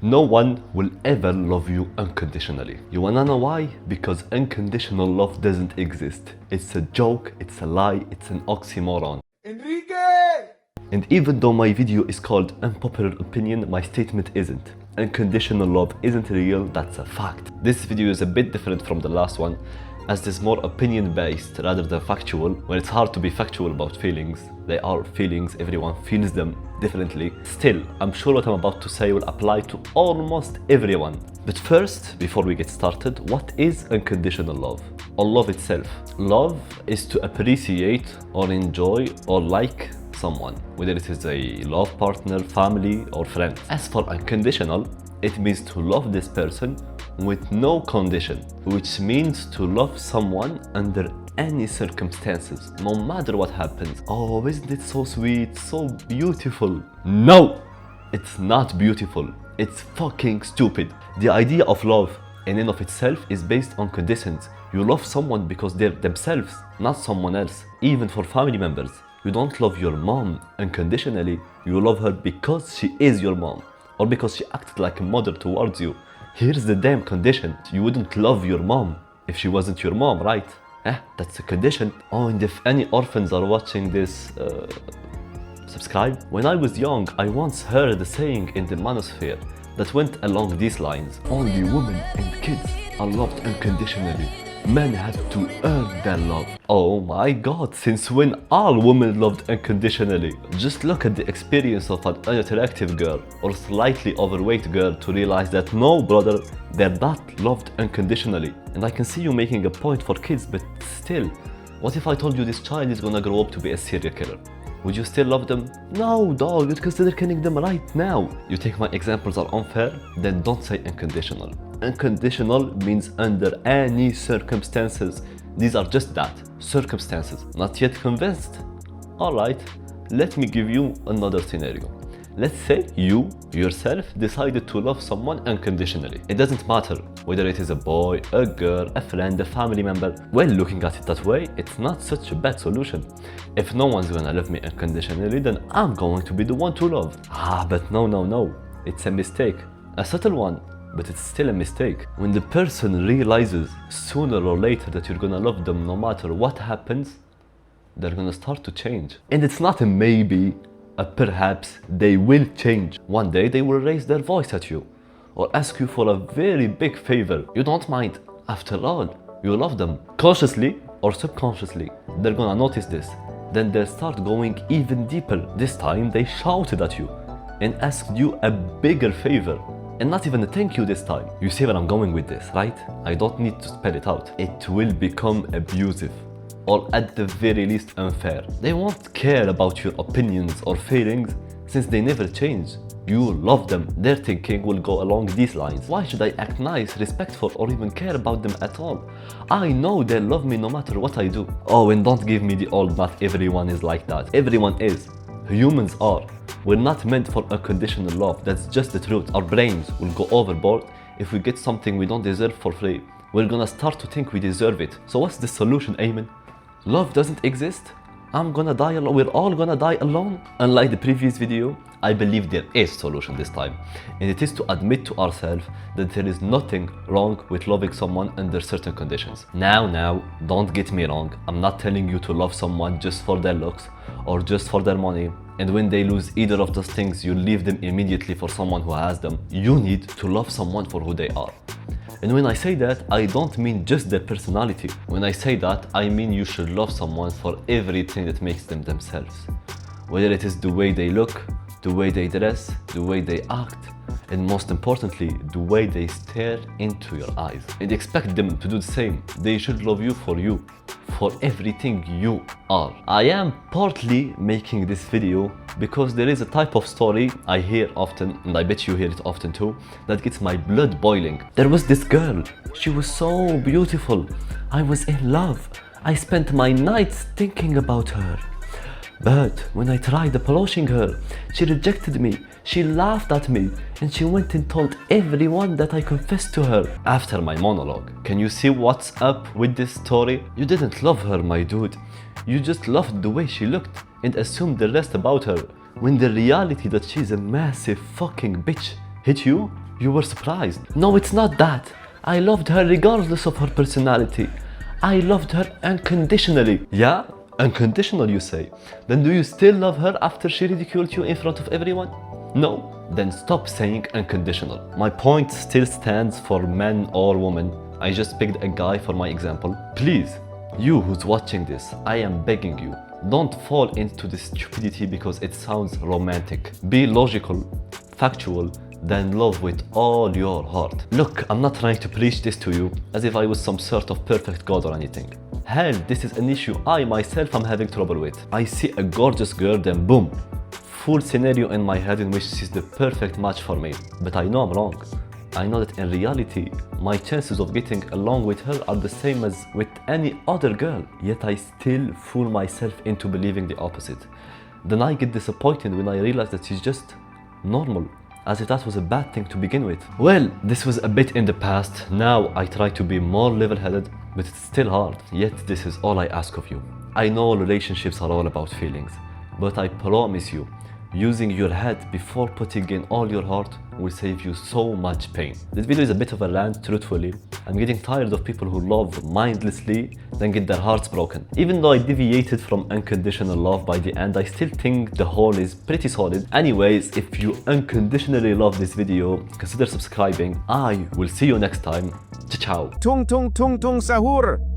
No one will ever love you unconditionally. You wanna know why? Because unconditional love doesn't exist. It's a joke, it's a lie, it's an oxymoron. Enrique! And even though my video is called Unpopular Opinion, my statement isn't. Unconditional love isn't real, that's a fact. This video is a bit different from the last one, as it is more opinion based rather than factual. When it's hard to be factual about feelings, they are feelings, everyone feels them differently. Still, I'm sure what I'm about to say will apply to almost everyone. But first, before we get started, what is unconditional love? Or love itself? Love is to appreciate or enjoy or like someone, whether it is a love partner, family, or friend. As for unconditional, it means to love this person with no condition, which means to love someone under any circumstances, no matter what happens. Oh, isn't it so sweet, so beautiful? No, it's not beautiful. It's fucking stupid. The idea of love in and of itself is based on conditions. You love someone because they're themselves, not someone else. Even for family members, you don't love your mom unconditionally. You love her because she is your mom, or because she acted like a mother towards you. Here's the damn condition. You wouldn't love your mom if she wasn't your mom, right? That's a condition. Oh, and if any orphans are watching this, subscribe. When I was young, I once heard a saying in the manosphere that went along these lines: only women and kids are loved unconditionally. Men have to earn their love. Oh my god, since when are women loved unconditionally? Just look at the experience of an unattractive girl or slightly overweight girl to realize that no, brother, they're not loved unconditionally. And I can see you making a point for kids, but still, what if I told you this child is gonna grow up to be a serial killer? Would you still love them? No, dog, you'd consider killing them right now. You think my examples are unfair? Then don't say unconditional. Unconditional means under any circumstances. These are just that, circumstances. Not yet convinced? Alright, let me give you another scenario. Let's say you, yourself, decided to love someone unconditionally. It doesn't matter whether it is a boy, a girl, a friend, a family member. Well, looking at it that way, it's not such a bad solution. If no one's gonna love me unconditionally, then I'm going to be the one to love. But no. It's a mistake. A subtle one, but it's still a mistake. When the person realizes sooner or later that you're gonna love them no matter what happens, they're gonna start to change. And it's not a maybe, perhaps they will change. One day they will raise their voice at you or ask you for a very big favor. You don't mind. After all, you love them. Consciously or subconsciously, they're gonna notice this. Then they'll start going even deeper. This time they shouted at you and asked you a bigger favor. And not even a thank you this time. You see where I'm going with this, right? I don't need to spell it out. It will become abusive, or at the very least unfair. They won't care about your opinions or feelings since they never change. You love them. Their thinking will go along these lines. Why should I act nice, respectful, or even care about them at all? I know they'll love me no matter what I do. Oh, and don't give me the old not everyone is like that. Everyone is. Humans are. We're not meant for unconditional love. That's just the truth. Our brains will go overboard if we get something we don't deserve for free. We're gonna start to think we deserve it. So what's the solution, Ayman? Love doesn't exist? I'm gonna die alone. We're all gonna die alone? Unlike the previous video, I believe there is a solution this time. And it is to admit to ourselves that there is nothing wrong with loving someone under certain conditions. Now, don't get me wrong. I'm not telling you to love someone just for their looks or just for their money. And when they lose either of those things, you leave them immediately for someone who has them. You need to love someone for who they are. And when I say that, I don't mean just their personality. When I say that, I mean you should love someone for everything that makes them themselves. Whether it is the way they look, the way they dress, the way they act, and most importantly, the way they stare into your eyes. And expect them to do the same. They should love you, for everything you are. I am partly making this video because there is a type of story I hear often, and I bet you hear it often too, that gets my blood boiling. There was this girl. She was so beautiful. I was in love. I spent my nights thinking about her. But when I tried approaching her, she rejected me. She laughed at me and she went and told everyone that I confessed to her after my monologue. Can you see what's up with this story? You didn't love her, my dude. You just loved the way she looked and assumed the rest about her, when the reality that she's a massive fucking bitch hit you. You were surprised. No, it's not that. I loved her regardless of her personality. I loved her unconditionally. Yeah? Unconditional, you say? Then do you still love her after she ridiculed you in front of everyone? No? Then stop saying unconditional. My point still stands for men or women. I just picked a guy for my example. Please, you who's watching this, I am begging you, don't fall into this stupidity because it sounds romantic. Be logical, factual, then love with all your heart. Look, I'm not trying to preach this to you as if I was some sort of perfect god or anything. Hell, this is an issue I myself am having trouble with. I see a gorgeous girl, then boom, full scenario in my head in which she's the perfect match for me. But I know I'm wrong. I know that in reality, my chances of getting along with her are the same as with any other girl. Yet I still fool myself into believing the opposite. Then I get disappointed when I realize that she's just normal, as if that was a bad thing to begin with. Well, this was a bit in the past. Now I try to be more level-headed, but it's still hard. Yet this is all I ask of you. I know relationships are all about feelings, but I promise you, using your head before putting in all your heart will save you so much pain. This video is a bit of a rant, truthfully. I'm getting tired of people who love mindlessly, then get their hearts broken. Even though I deviated from unconditional love by the end, I still think the whole is pretty solid. Anyways, if you unconditionally love this video, consider subscribing. I will see you next time. Ciao. Tung tung tung tung sahur.